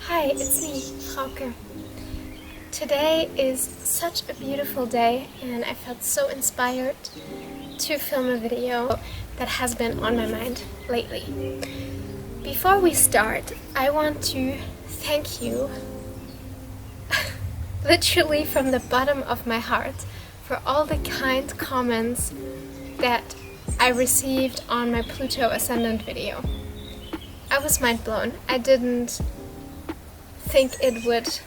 Hi, it's me, Frauke. Today is such a beautiful day and I felt so inspired to film a video that has been on my mind lately. Before we start, I want to thank you literally from the bottom of my heart for all the kind comments that I received on my Pluto Ascendant video. I was mind blown. I didn't think it would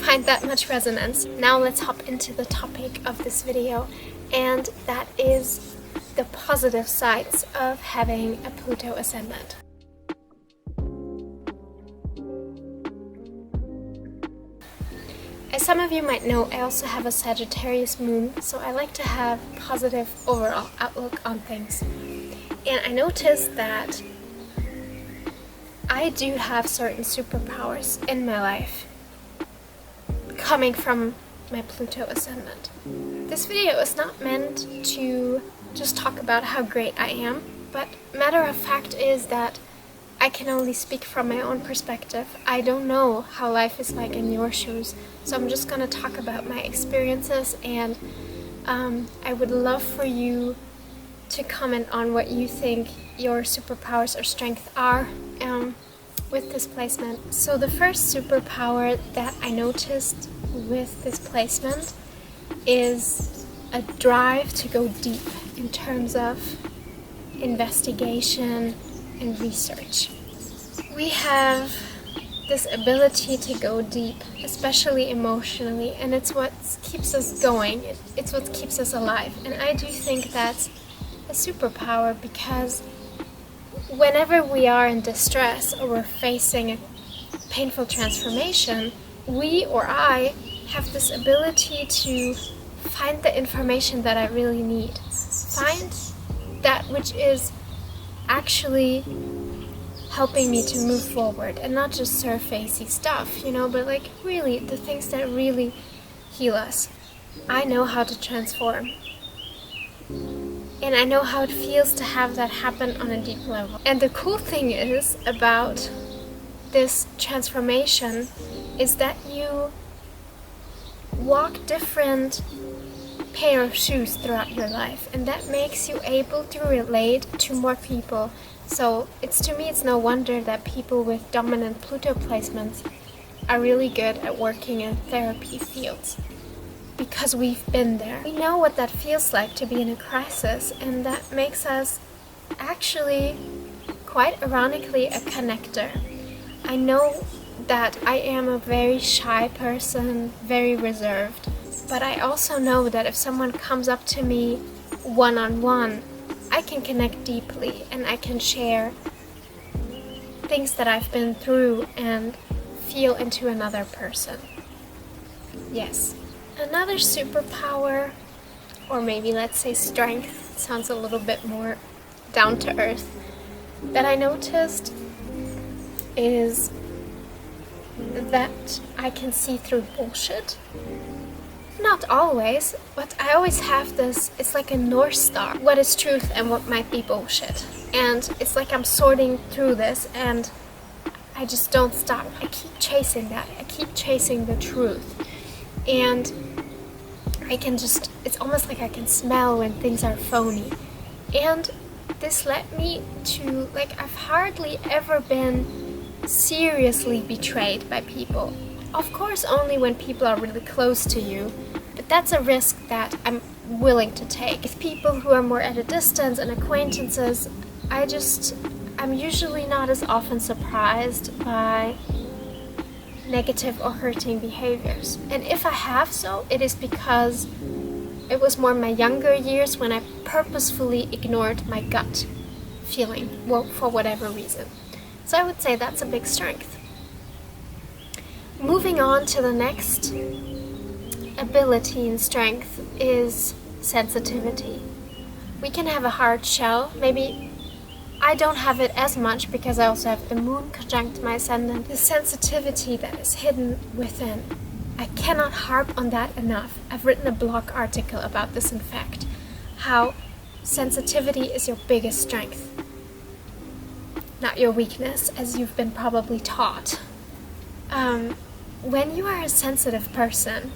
find that much resonance. Now let's hop into the topic of this video, and that is the positive sides of having a Pluto Ascendant. As some of you might know, I also have a Sagittarius moon, so I like to have a positive overall outlook on things. And I noticed that I do have certain superpowers in my life coming from my Pluto Ascendant. This video is not meant to just talk about how great I am, but matter of fact is that I can only speak from my own perspective. I don't know how life is like in your shoes, so I'm just gonna talk about my experiences, and I would love for you to comment on what you think your superpowers or strengths are with this placement. So the first superpower that I noticed with this placement is a drive to go deep in terms of investigation and research. We have this ability to go deep, especially emotionally, and it's what keeps us going. It's what keeps us alive. And I do think that's a superpower, because whenever we are in distress or we're facing a painful transformation, we or I have this ability to find the information that I really need. Find that which is actually helping me to move forward, and not just surfacey stuff, but like really the things that really heal us. I know how to transform. And I know how it feels to have that happen on a deep level. And the cool thing is about this transformation is that you walk different pair of shoes throughout your life, and that makes you able to relate to more people. So to me it's no wonder that people with dominant Pluto placements are really good at working in therapy fields. Because we've been there. We know what that feels like to be in a crisis, and that makes us actually, quite ironically, a connector. I know that I am a very shy person, very reserved, but I also know that if someone comes up to me one-on-one, I can connect deeply and I can share things that I've been through and feel into another person. Yes. Another superpower, or maybe let's say strength, sounds a little bit more down to earth, that I noticed is that I can see through bullshit. Not always, but I always have this, it's like a North Star, what is truth and what might be bullshit. And it's like I'm sorting through this and I just don't stop. I keep chasing that. I keep chasing the truth. And it's almost like I can smell when things are phony. And this led me to, I've hardly ever been seriously betrayed by people. Of course, only when people are really close to you, but that's a risk that I'm willing to take. With people who are more at a distance and acquaintances, I'm usually not as often surprised by negative or hurting behaviors. And if I have so, it is because it was more my younger years when I purposefully ignored my gut feeling, for whatever reason. So I would say that's a big strength. Moving on to the next ability and strength is sensitivity. We can have a hard shell, maybe I don't have it as much because I also have the moon conjunct my ascendant. The sensitivity that is hidden within. I cannot harp on that enough. I've written a blog article about this, in fact. how sensitivity is your biggest strength, not your weakness, as you've been probably taught. When you are a sensitive person,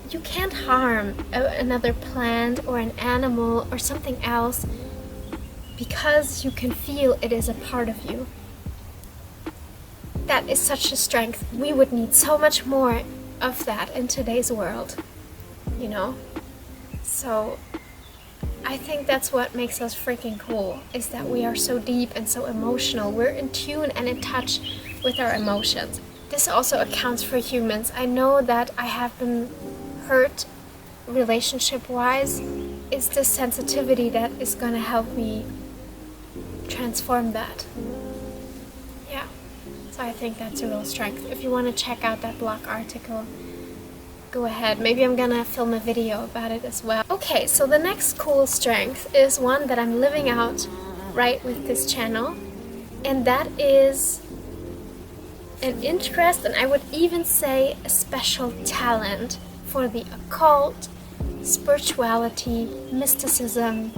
you can't harm another plant or an animal or something else because you can feel it is a part of you. That is such a strength. We would need so much more of that in today's world, you know? So I think that's what makes us freaking cool, is that we are so deep and so emotional. We're in tune and in touch with our emotions. This also accounts for humans. I know that I have been hurt relationship-wise. It's this sensitivity that is gonna help me transform that. Yeah, so I think that's a real strength. If you want to check out that blog article, go ahead. Maybe I'm gonna film a video about it as well. Okay, so the next cool strength is one that I'm living out right with this channel, and that is an interest, and I would even say a special talent for the occult, spirituality, mysticism,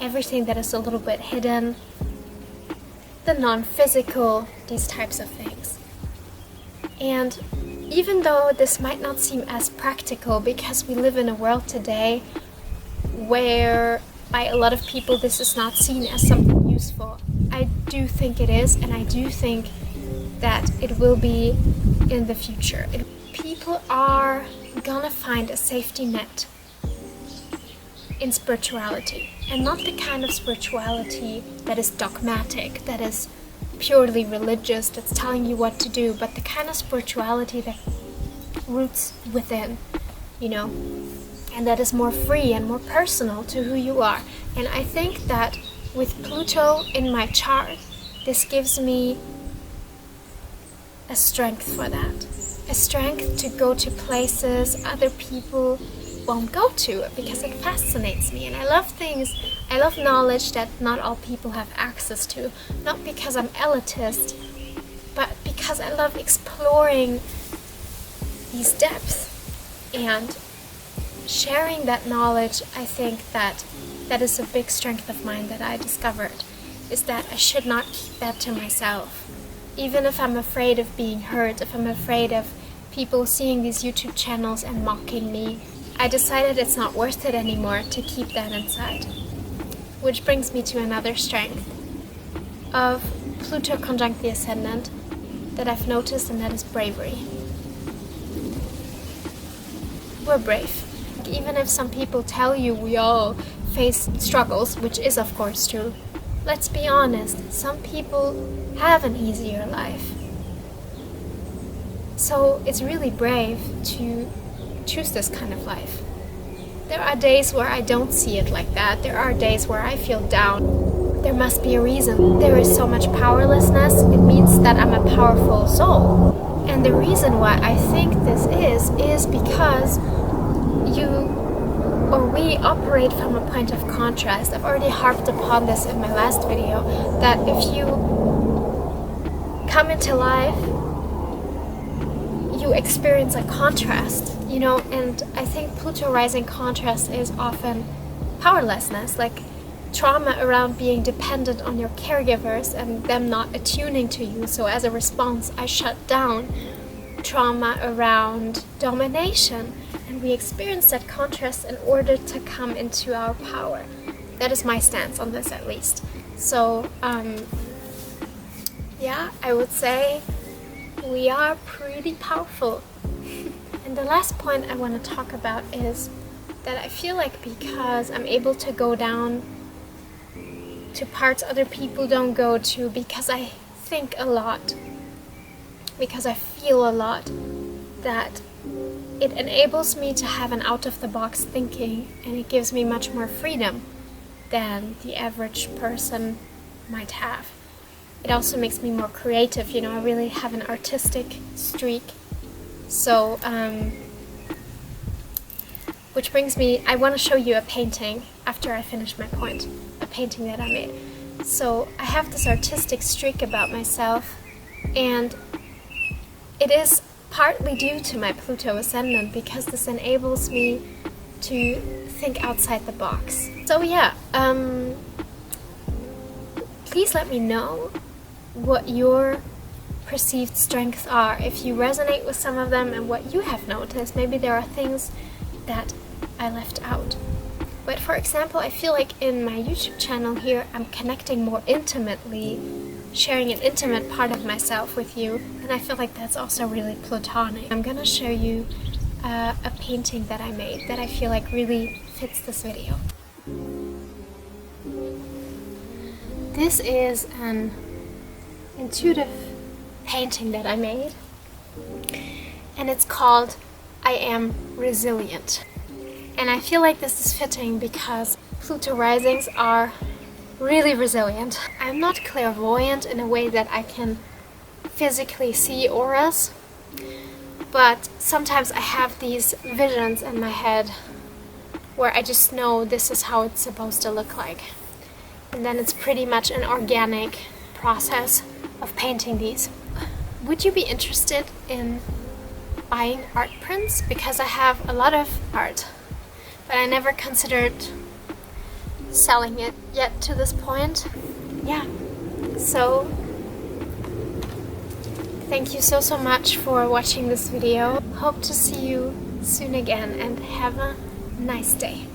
everything that is a little bit hidden, the non-physical, these types of things. And even though this might not seem as practical, because we live in a world today where by a lot of people this is not seen as something useful, I do think it is, and I do think that it will be in the future. People are gonna find a safety net in spirituality, and not the kind of spirituality that is dogmatic, that is purely religious, that's telling you what to do, but the kind of spirituality that roots within, you know, and that is more free and more personal to who you are. And I think that with Pluto in my chart, this gives me a strength for that. A strength to go to places other people won't go to, because it fascinates me. And I love knowledge that not all people have access to. Not because I'm elitist, but because I love exploring these depths and sharing that knowledge. I think that is a big strength of mine that I discovered, is that I should not keep that to myself. Even if I'm afraid of being hurt, if I'm afraid of people seeing these YouTube channels and mocking me, I decided it's not worth it anymore to keep that inside. Which brings me to another strength of Pluto Conjunct the Ascendant that I've noticed, and that is bravery. We're brave. Even if some people tell you we all face struggles, which is of course true, let's be honest, some people have an easier life. So it's really brave to choose this kind of life. There are days where I don't see it like that. There are days where I feel down. There must be a reason. There is so much powerlessness. It means that I'm a powerful soul. And the reason why I think this is because we operate from a point of contrast. I've already harped upon this in my last video, that if you come into life, you experience a contrast, you know, and I think Pluto rising contrast is often powerlessness, like trauma around being dependent on your caregivers and them not attuning to you. So as a response, I shut down. Trauma around domination, and we experience that contrast in order to come into our power. That is my stance on this, at least. So yeah, I would say we are pretty powerful. And the last point I want to talk about is that I feel like because I'm able to go down to parts other people don't go to, because I think a lot, because I feel a lot, that it enables me to have an out-of-the-box thinking, and it gives me much more freedom than the average person might have. It also makes me more creative, you know, I really have an artistic streak. So, which brings me, I want to show you a painting after I finish my point, a painting that I made. So, I have this artistic streak about myself, and it is partly due to my Pluto Ascendant, because this enables me to think outside the box. So yeah, please let me know what your perceived strengths are, if you resonate with some of them and what you have noticed. Maybe there are things that I left out. But for example, I feel like in my YouTube channel here, I'm connecting more intimately, sharing an intimate part of myself with you, and I feel like that's also really Plutonic. I'm gonna show you a painting that I made that I feel like really fits this video. This is an intuitive painting that I made, and it's called I Am Resilient. And I feel like this is fitting because Pluto risings are really resilient. I'm not clairvoyant in a way that I can physically see auras, but sometimes I have these visions in my head where I just know this is how it's supposed to look like. And then it's pretty much an organic process of painting these. Would you be interested in buying art prints? Because I have a lot of art, but I never considered selling it yet to this point. Yeah, so thank you so much for watching this video. Hope to see you soon again, and have a nice day.